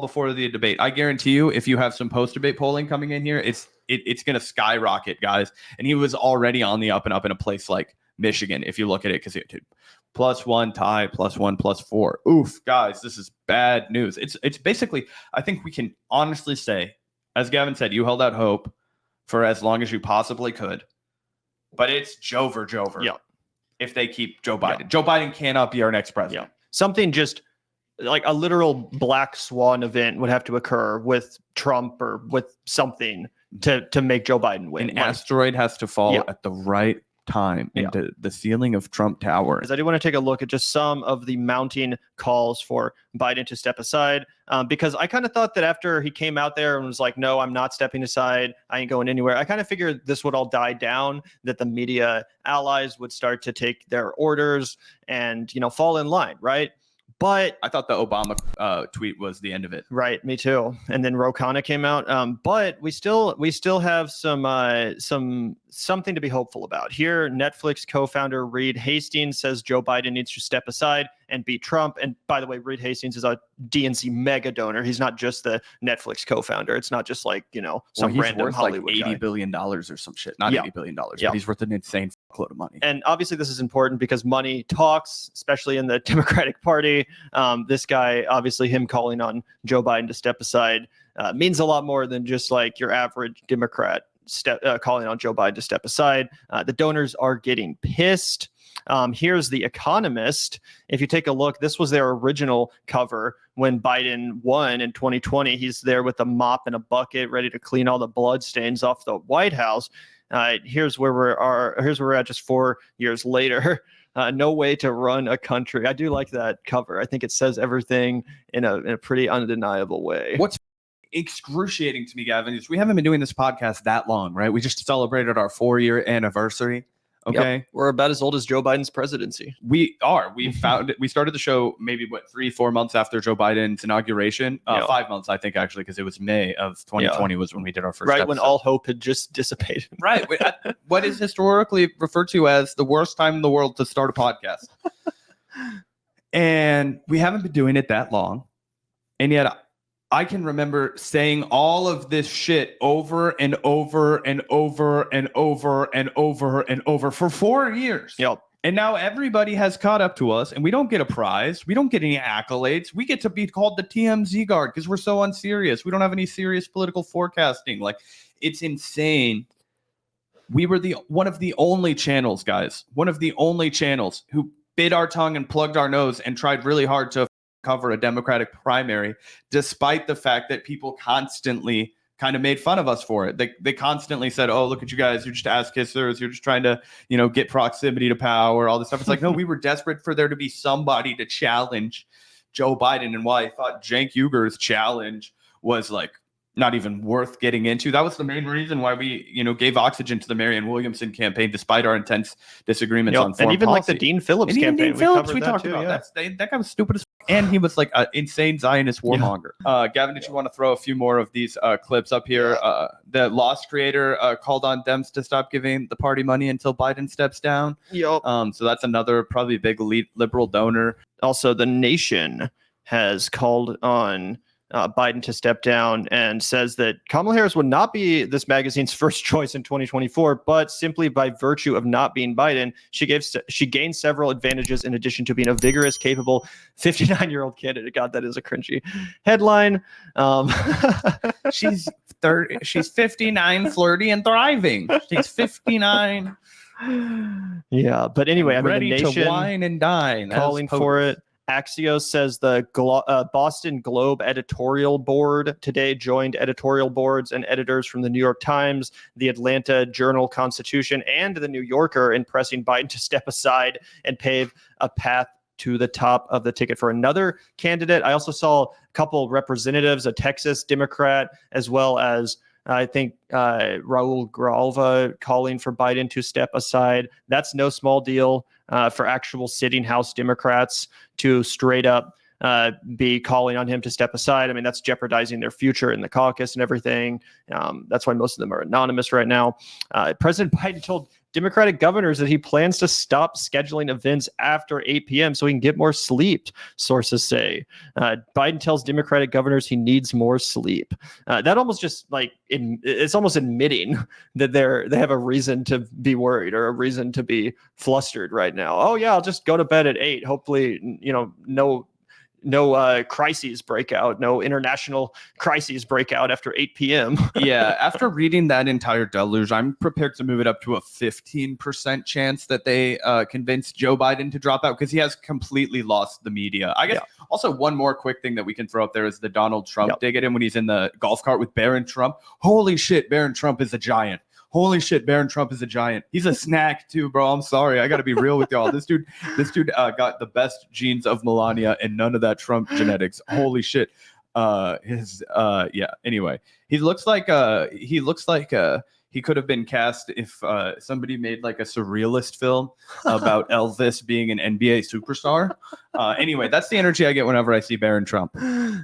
before the debate. I guarantee you, if you have some post-debate polling coming in here, it's going to skyrocket, guys. And he was already on the up and up in a place like Michigan, if you look at it, because it +1 tie, +1, +4. Oof, guys, this is bad news. It's basically, I think we can honestly say, as Gavin said, you held out hope for as long as you possibly could, but it's Jover. Yeah. If they keep Joe Biden. Yeah. Joe Biden cannot be our next president. Yeah. Something just like a literal black swan event would have to occur with Trump or with something to make Joe Biden win. An asteroid has to fall at the right time into the ceiling of Trump Tower. I do want to take a look at just some of the mounting calls for Biden to step aside, because I kind of thought that after he came out there and was like, no, I'm not stepping aside, I ain't going anywhere, I kind of figured this would all die down, that the media allies would start to take their orders and, fall in line, right? But I thought the Obama tweet was the end of it. Right, me too. And then Ro Khanna came out. But we still have something to be hopeful about. Here, Netflix co-founder Reed Hastings says Joe Biden needs to step aside and beat Trump. And by the way, Reed Hastings is a DNC mega donor. He's not just the Netflix co-founder. It's not just like, some random Hollywood like $80 guy. billion or some shit. Not $80 billion, but he's worth an insane load of money. And obviously this is important because money talks, especially in the Democratic Party. This guy, obviously him calling on Joe Biden to step aside means a lot more than just like your average Democrat calling on Joe Biden to step aside. The donors are getting pissed. Here's The Economist. If you take a look, this was their original cover when Biden won in 2020. He's there with a mop and a bucket, ready to clean all the blood stains off the White House. Here's where we're at just 4 years later. No way to run a country. I do like that cover. I think it says everything in a pretty undeniable way. What's excruciating to me, Gavin, is we haven't been doing this podcast that long, right? We just celebrated our 4-year anniversary. Okay. Yep. We're about as old as Joe Biden's presidency. We are. We started the show maybe 3-4 months after Joe Biden's inauguration. 5 months, I think, actually, because it was May of 2020 was when we did our first episode. When all hope had just dissipated. Right. What is historically referred to as the worst time in the world to start a podcast. And we haven't been doing it that long. And yet I can remember saying all of this shit over and over and over and over and over and over for 4 years. Yep. And now everybody has caught up to us, and we don't get a prize. We don't get any accolades. We get to be called the TMZ guard because we're so unserious. We don't have any serious political forecasting. Like, it's insane. We were one of the only channels, guys, who bit our tongue and plugged our nose and tried really hard to cover a Democratic primary, despite the fact that people constantly kind of made fun of us for it. They constantly said, oh, look at you guys, you're just ass kissers, you're just trying to, get proximity to power, all this stuff. It's like, no, we were desperate for there to be somebody to challenge Joe Biden. And while I thought Cenk Uygur's challenge was like not even worth getting into, that was the main reason why we, gave oxygen to the Marianne Williamson campaign, despite our intense disagreements on foreign and even policy. Like the Dean Phillips campaign. Dean Phillips we talked about. That guy was stupid as and he was like an insane Zionist warmonger. Gavin, did you want to throw a few more of these clips up here? The Lost creator called on Dems to stop giving the party money until Biden steps down. Yep. So that's another probably big liberal donor. Also, The Nation has called on Biden to step down and says that Kamala Harris would not be this magazine's first choice in 2024, but simply by virtue of not being Biden, she gained several advantages in addition to being a vigorous, capable 59-year-old candidate. God, that is a cringy headline. She's 30. She's 59, flirty, and thriving. She's 59. Yeah, but anyway, ready The Nation to wine and dine, calling for it. Axios says the Boston Globe editorial board today joined editorial boards and editors from the New York Times, the Atlanta Journal-Constitution, and the New Yorker in pressing Biden to step aside and pave a path to the top of the ticket for another candidate. I also saw a couple representatives, a Texas Democrat, as well as I think Raul Grijalva calling for Biden to step aside. That's no small deal for actual sitting House Democrats to straight up be calling on him to step aside. I mean, that's jeopardizing their future in the caucus and everything. That's why most of them are anonymous right now. President Biden told Democratic governors that he plans to stop scheduling events after 8 p.m. so he can get more sleep, sources say. Biden tells Democratic governors he needs more sleep. That almost just like it's almost admitting that they have a reason to be worried or a reason to be flustered right now. Oh yeah, I'll just go to bed at 8. Hopefully, no crises break out, no international crises break out after 8 p.m. Yeah, after reading that entire deluge, I'm prepared to move it up to a 15% chance that they convince Joe Biden to drop out because he has completely lost the media. I guess also one more quick thing that we can throw up there is the Donald Trump dig at him when he's in the golf cart with Barron Trump. Holy shit, Barron Trump is a giant. Holy shit, Barron Trump is a giant. He's a snack too, bro. I'm sorry. I got to be real with y'all. This dude got the best genes of Melania and none of that Trump genetics. Holy shit. Anyway, he looks like he could have been cast if somebody made like a surrealist film about Elvis being an NBA superstar. Anyway, that's the energy I get whenever I see Barron Trump.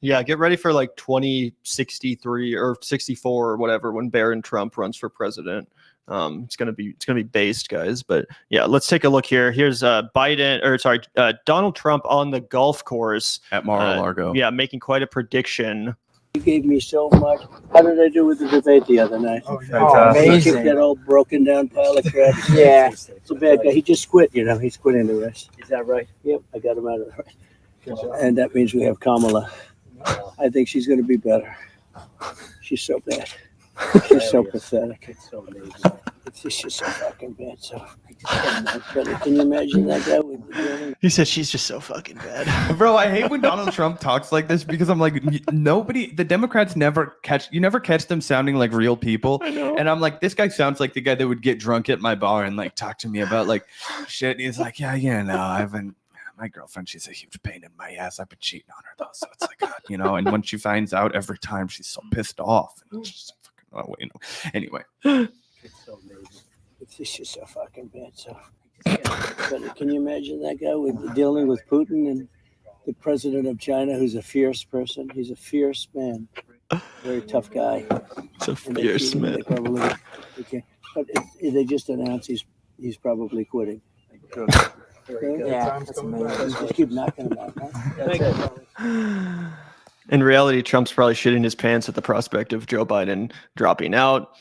Yeah, get ready for like 2063 or 64 or whatever when Barron Trump runs for president. It's gonna be based, guys. But yeah, let's take a look here. Here's Donald Trump on the golf course at Mar-a-Lago. Yeah, making quite a prediction. You gave me so much. How did I do with the debate the other night? Oh, amazing. That old broken down pile of crap. Yeah. It's a bad guy. He just quit, He's quitting the race. Is that right? Yep, I got him out of the race. And that means we have Kamala. I think she's going to be better. She's so bad. She's so pathetic. It's so amazing. It's just so fucking bad. So can you imagine that guy with the He said she's just so fucking bad. Bro, I hate when Donald Trump talks like this because I'm like, the Democrats never catch them sounding like real people. I know. And I'm like, this guy sounds like the guy that would get drunk at my bar and like talk to me about like shit. And he's like, my girlfriend, she's a huge pain in my ass. I've been cheating on her though. So it's like, God, and when she finds out every time, she's so pissed off. And it's just fucking, Anyway. It's so amazing. It's just so fucking bad. So, but can you imagine that guy dealing with Putin and the president of China, who's a fierce person? He's a fierce man, very tough guy. It's a fierce man. But they just announced he's probably quitting. Good. Very good. Yeah, that's amazing. Just keep knocking him out. Huh? That's it. In reality, Trump's probably shitting his pants at the prospect of Joe Biden dropping out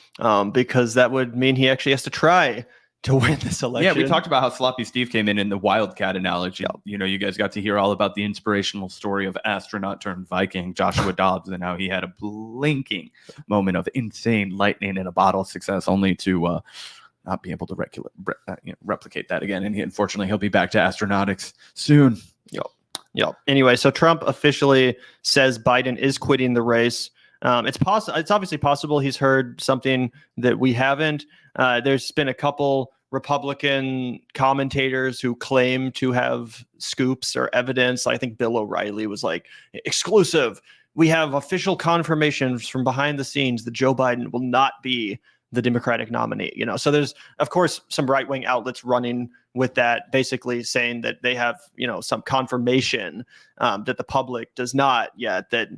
because that would mean he actually has to try to win this election. Yeah, we talked about how Sloppy Steve came in the Wildcat analogy. You guys got to hear all about the inspirational story of astronaut turned Viking Joshua Dobbs and how he had a blinking moment of insane lightning in a bottle success only to not be able to replicate that again. And unfortunately, he'll be back to astronautics soon. Yep. Anyway, so Trump officially says Biden is quitting the race. It's obviously possible he's heard something that we haven't. There's been a couple Republican commentators who claim to have scoops or evidence. I think Bill O'Reilly was like, exclusive. We have official confirmations from behind the scenes that Joe Biden will not be the Democratic nominee. So there's, of course, some right-wing outlets running with that, basically saying that they have, some confirmation that the public does not yet, that,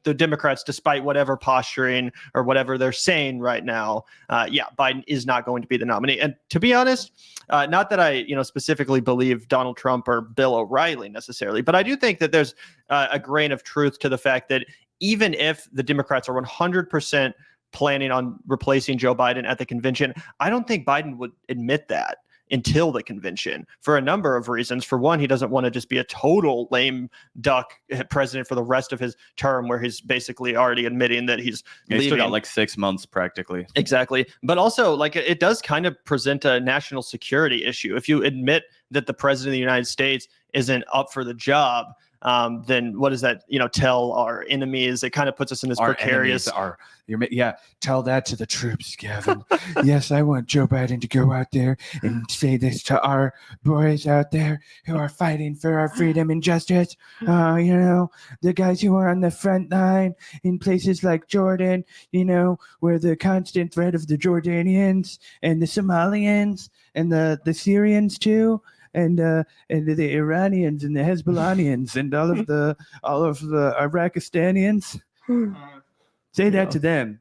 the Democrats, despite whatever posturing or whatever they're saying right now, Biden is not going to be the nominee. And to be honest, not that I, specifically believe Donald Trump or Bill O'Reilly necessarily, but I do think that there's a grain of truth to the fact that even if the Democrats are 100% planning on replacing Joe Biden at the convention, I don't think Biden would admit that until the convention for a number of reasons. For one, he doesn't want to just be a total lame duck president for the rest of his term, where he's basically already admitting that he's leaving. Still got like 6 months practically. Exactly. But also, it does kind of present a national security issue. If you admit that the president of the United States isn't up for the job, then what does that, tell our enemies? It kind of puts us in this precarious. Tell that to the troops, Gavin. Yes, I want Joe Biden to go out there and say this to our boys out there who are fighting for our freedom and justice. The guys who are on the front line in places like Jordan, where the constant threat of the Jordanians and the Somalians and the Syrians too. And the Iranians and the Hezbollahians and all of the Iraqistanians. Say that to them.